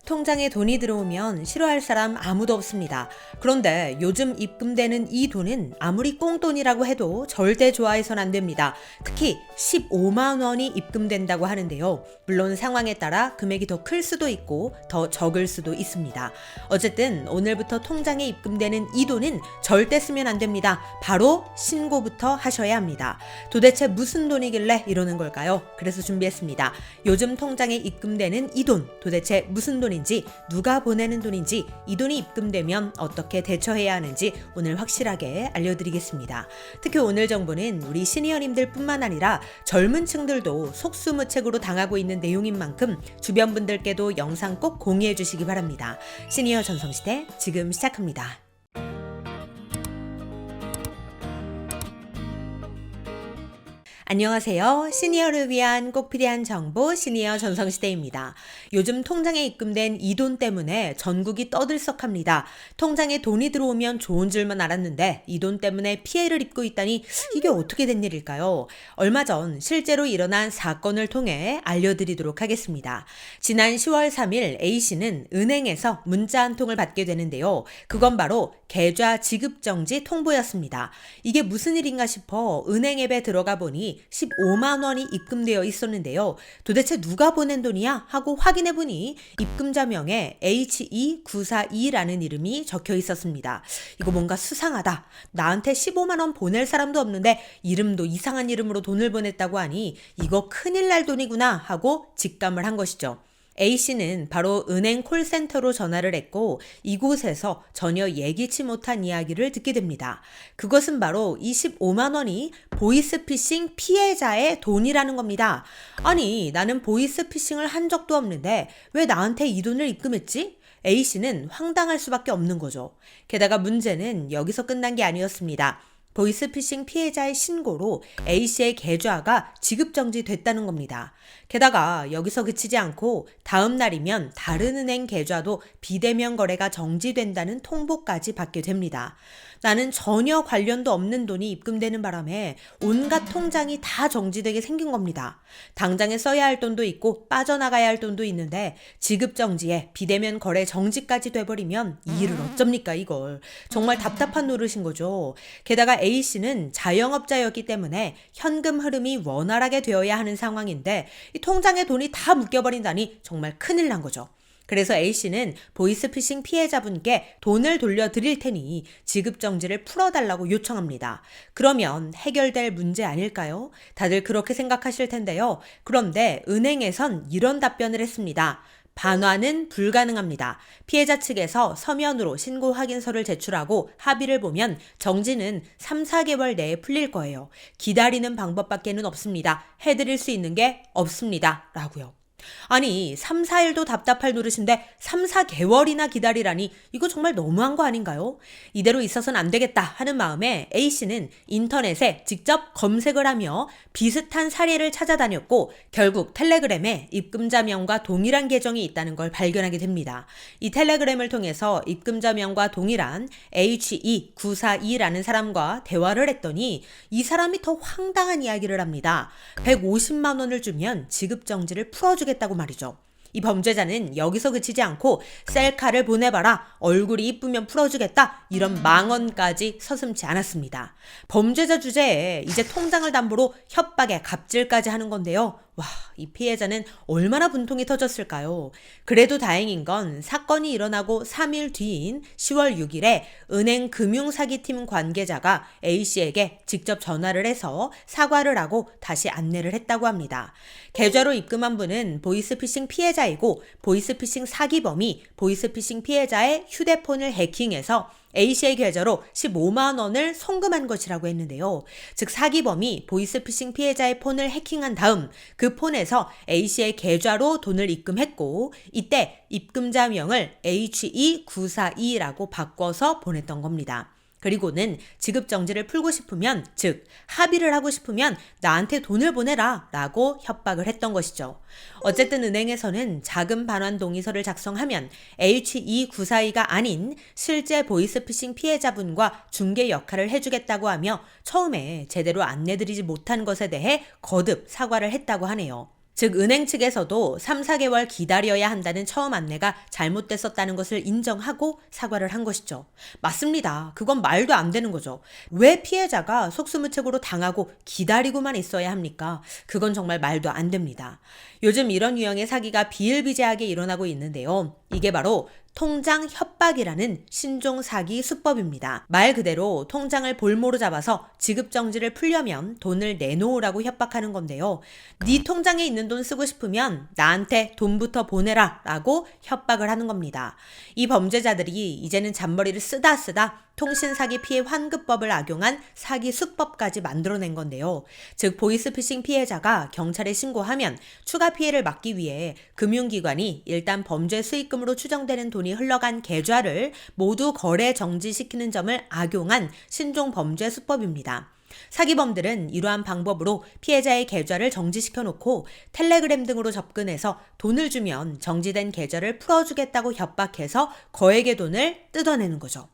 통장에 돈이 들어오면 싫어할 사람 아무도 없습니다. 그런데 요즘 입금되는 이 돈은 아무리 꽁돈이라고 해도 절대 좋아해선 안 됩니다. 특히 15만 원이 입금된다고 하는데요. 물론 상황에 따라 금액이 더 클 수도 있고 더 적을 수도 있습니다. 어쨌든 오늘부터 통장에 입금되는 이 돈은 절대 쓰면 안 됩니다. 바로 신고부터 하셔야 합니다. 도대체 무슨 돈이길래 이러는 걸까요? 그래서 준비했습니다. 요즘 통장에 입금되는 이 돈, 도대체 무슨 돈인지, 누가 보내는 돈인지, 이 돈이 입금되면 어떻게 대처해야 하는지 오늘 확실하게 알려드리겠습니다. 특히 오늘 정보는 우리 시니어님들 뿐만 아니라 젊은 층들도 속수무책으로 당하고 있는 내용인 만큼 주변 분들께도 영상 꼭 공유해 주시기 바랍니다. 시니어 전성시대 지금 시작합니다. 안녕하세요. 시니어를 위한 꼭 필요한 정보 시니어 전성시대입니다. 요즘 통장에 입금된 이 돈 때문에 전국이 떠들썩합니다. 통장에 돈이 들어오면 좋은 줄만 알았는데 이 돈 때문에 피해를 입고 있다니 이게 어떻게 된 일일까요? 얼마 전 실제로 일어난 사건을 통해 알려드리도록 하겠습니다. 지난 10월 3일 A씨는 은행에서 문자 한 통을 받게 되는데요. 그건 바로 계좌 지급정지 통보였습니다. 이게 무슨 일인가 싶어 은행 앱에 들어가 보니 15만 원이 입금되어 있었는데요. 도대체 누가 보낸 돈이야? 하고 확인해보니 입금자명에 HE942라는 이름이 적혀 있었습니다. 이거 뭔가 수상하다. 나한테 15만 원 보낼 사람도 없는데 이름도 이상한 이름으로 돈을 보냈다고 하니 이거 큰일 날 돈이구나 하고 직감을 한 것이죠. A씨는 바로 은행 콜센터로 전화를 했고 이곳에서 전혀 예기치 못한 이야기를 듣게 됩니다. 그것은 바로 25만 원이 보이스피싱 피해자의 돈이라는 겁니다. 아니, 나는 보이스피싱을 한 적도 없는데 왜 나한테 이 돈을 입금했지? A씨는 황당할 수밖에 없는 거죠. 게다가 문제는 여기서 끝난 게 아니었습니다. 보이스피싱 피해자의 신고로 A씨의 계좌가 지급정지됐다는 겁니다. 게다가 여기서 그치지 않고 다음 날이면 다른 은행 계좌도 비대면 거래가 정지된다는 통보까지 받게 됩니다. 나는 전혀 관련도 없는 돈이 입금되는 바람에 온갖 통장이 다 정지되게 생긴 겁니다. 당장에 써야 할 돈도 있고 빠져나가야 할 돈도 있는데 지급정지에 비대면 거래 정지까지 돼버리면 이 일을 어쩝니까 이걸. 정말 답답한 노릇인 거죠. 게다가 A씨는 자영업자였기 때문에 현금 흐름이 원활하게 되어야 하는 상황인데 이 통장에 돈이 다 묶여버린다니 정말 큰일 난 거죠. 그래서 A씨는 보이스피싱 피해자분께 돈을 돌려드릴 테니 지급정지를 풀어달라고 요청합니다. 그러면 해결될 문제 아닐까요? 다들 그렇게 생각하실 텐데요. 그런데 은행에선 이런 답변을 했습니다. 반환은 불가능합니다. 피해자 측에서 서면으로 신고 확인서를 제출하고 합의를 보면 정지는 3, 4개월 내에 풀릴 거예요. 기다리는 방법밖에는 없습니다. 해드릴 수 있는 게 없습니다. 라고요. 아니 3, 4일도 답답할 노릇인데 3, 4개월이나 기다리라니 이거 정말 너무한 거 아닌가요? 이대로 있어서는 안 되겠다 하는 마음에 A씨는 인터넷에 직접 검색을 하며 비슷한 사례를 찾아다녔고 결국 텔레그램에 입금자명과 동일한 계정이 있다는 걸 발견하게 됩니다. 이 텔레그램을 통해서 입금자명과 동일한 HE942라는 사람과 대화를 했더니 이 사람이 더 황당한 이야기를 합니다. 150만 원을 주면 지급정지를 풀어주겠다고 말이죠. 이 범죄자는 여기서 그치지 않고 셀카를 보내봐라, 얼굴이 이쁘면 풀어주겠다, 이런 망언까지 서슴지 않았습니다. 범죄자 주제에 이제 통장을 담보로 협박에 갑질까지 하는 건데요. 와, 이 피해자는 얼마나 분통이 터졌을까요? 그래도 다행인 건 사건이 일어나고 3일 뒤인 10월 6일에 은행 금융사기팀 관계자가 A씨에게 직접 전화를 해서 사과를 하고 다시 안내를 했다고 합니다. 계좌로 입금한 분은 보이스피싱 피해자이고 보이스피싱 사기범이 보이스피싱 피해자의 휴대폰을 해킹해서 A씨의 계좌로 15만 원을 송금한 것이라고 했는데요. 즉 사기범이 보이스피싱 피해자의 폰을 해킹한 다음 그 폰에서 A씨의 계좌로 돈을 입금했고 이때 입금자명을 HE942라고 바꿔서 보냈던 겁니다. 그리고는 지급정지를 풀고 싶으면, 즉 합의를 하고 싶으면 나한테 돈을 보내라 라고 협박을 했던 것이죠. 어쨌든 은행에서는 자금 반환 동의서를 작성하면 HE942가 아닌 실제 보이스피싱 피해자분과 중개 역할을 해주겠다고 하며 처음에 제대로 안내드리지 못한 것에 대해 거듭 사과를 했다고 하네요. 즉 은행 측에서도 3, 4개월 기다려야 한다는 처음 안내가 잘못됐었다는 것을 인정하고 사과를 한 것이죠. 맞습니다. 그건 말도 안 되는 거죠. 왜 피해자가 속수무책으로 당하고 기다리고만 있어야 합니까? 그건 정말 말도 안 됩니다. 요즘 이런 유형의 사기가 비일비재하게 일어나고 있는데요. 이게 바로 통장 협박이라는 신종 사기 수법입니다. 말 그대로 통장을 볼모로 잡아서 지급 정지를 풀려면 돈을 내놓으라고 협박하는 건데요. 네 통장에 있는 돈 쓰고 싶으면 나한테 돈부터 보내라 라고 협박을 하는 겁니다. 이 범죄자들이 이제는 잔머리를 쓰다 통신사기 피해 환급법을 악용한 사기 수법까지 만들어낸 건데요. 즉 보이스피싱 피해자가 경찰에 신고하면 추가 피해를 막기 위해 금융기관이 일단 범죄 수익금으로 추정되는 돈이 흘러간 계좌를 모두 거래 정지시키는 점을 악용한 신종 범죄 수법입니다. 사기범들은 이러한 방법으로 피해자의 계좌를 정지시켜 놓고 텔레그램 등으로 접근해서 돈을 주면 정지된 계좌를 풀어주겠다고 협박해서 거액의 돈을 뜯어내는 거죠.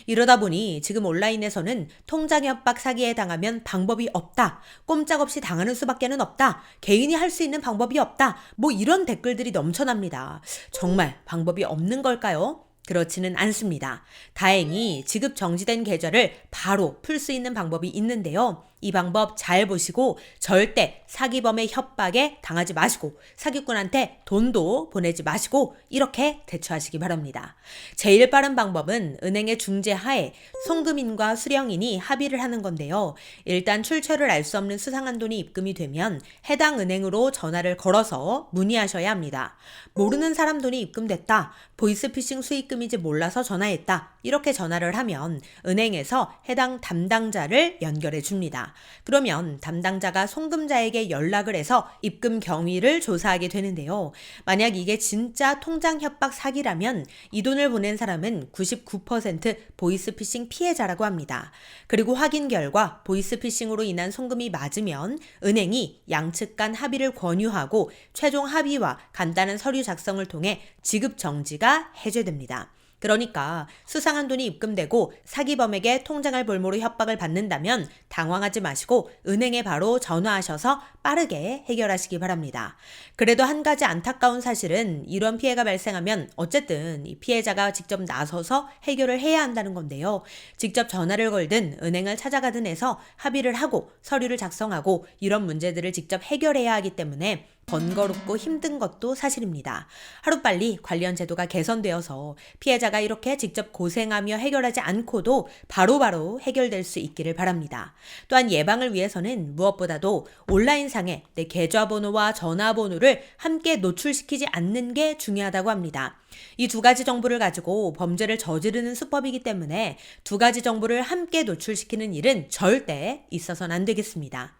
이러다 보니 지금 온라인에서는 통장 협박 사기에 당하면 방법이 없다. 꼼짝없이 당하는 수밖에는 없다. 개인이 할 수 있는 방법이 없다. 뭐 이런 댓글들이 넘쳐납니다. 정말 방법이 없는 걸까요? 그렇지는 않습니다. 다행히 지급 정지된 계좌를 바로 풀 수 있는 방법이 있는데요. 이 방법 잘 보시고 절대 사기범의 협박에 당하지 마시고 사기꾼한테 돈도 보내지 마시고 이렇게 대처하시기 바랍니다. 제일 빠른 방법은 은행의 중재하에 송금인과 수령인이 합의를 하는 건데요. 일단 출처를 알 수 없는 수상한 돈이 입금이 되면 해당 은행으로 전화를 걸어서 문의하셔야 합니다. 모르는 사람 돈이 입금됐다. 보이스피싱 수익금인지 몰라서 전화했다. 이렇게 전화를 하면 은행에서 해당 담당자를 연결해 줍니다. 그러면 담당자가 송금자에게 연락을 해서 입금 경위를 조사하게 되는데요. 만약 이게 진짜 통장 협박 사기라면 이 돈을 보낸 사람은 99% 보이스피싱 피해자라고 합니다. 그리고 확인 결과 보이스피싱으로 인한 송금이 맞으면 은행이 양측 간 합의를 권유하고 최종 합의와 간단한 서류 작성을 통해 지급 정지가 해제됩니다. 그러니까 수상한 돈이 입금되고 사기범에게 통장을 볼모로 협박을 받는다면 당황하지 마시고 은행에 바로 전화하셔서 빠르게 해결하시기 바랍니다. 그래도 한 가지 안타까운 사실은 이런 피해가 발생하면 어쨌든 이 피해자가 직접 나서서 해결을 해야 한다는 건데요. 직접 전화를 걸든 은행을 찾아가든 해서 합의를 하고 서류를 작성하고 이런 문제들을 직접 해결해야 하기 때문에 번거롭고 힘든 것도 사실입니다. 하루빨리 관련 제도가 개선되어서 피해자가 이렇게 직접 고생하며 해결하지 않고도 바로바로 해결될 수 있기를 바랍니다. 또한 예방을 위해서는 무엇보다도 온라인상에 내 계좌번호와 전화번호를 함께 노출시키지 않는 게 중요하다고 합니다. 이 두 가지 정보를 가지고 범죄를 저지르는 수법이기 때문에 두 가지 정보를 함께 노출시키는 일은 절대 있어서는 안 되겠습니다.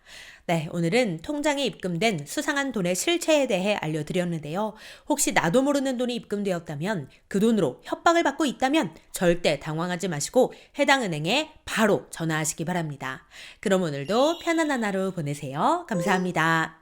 네, 오늘은 통장에 입금된 수상한 돈의 실체에 대해 알려드렸는데요. 혹시 나도 모르는 돈이 입금되었다면 그 돈으로 협박을 받고 있다면 절대 당황하지 마시고 해당 은행에 바로 전화하시기 바랍니다. 그럼 오늘도 편안한 하루 보내세요. 감사합니다.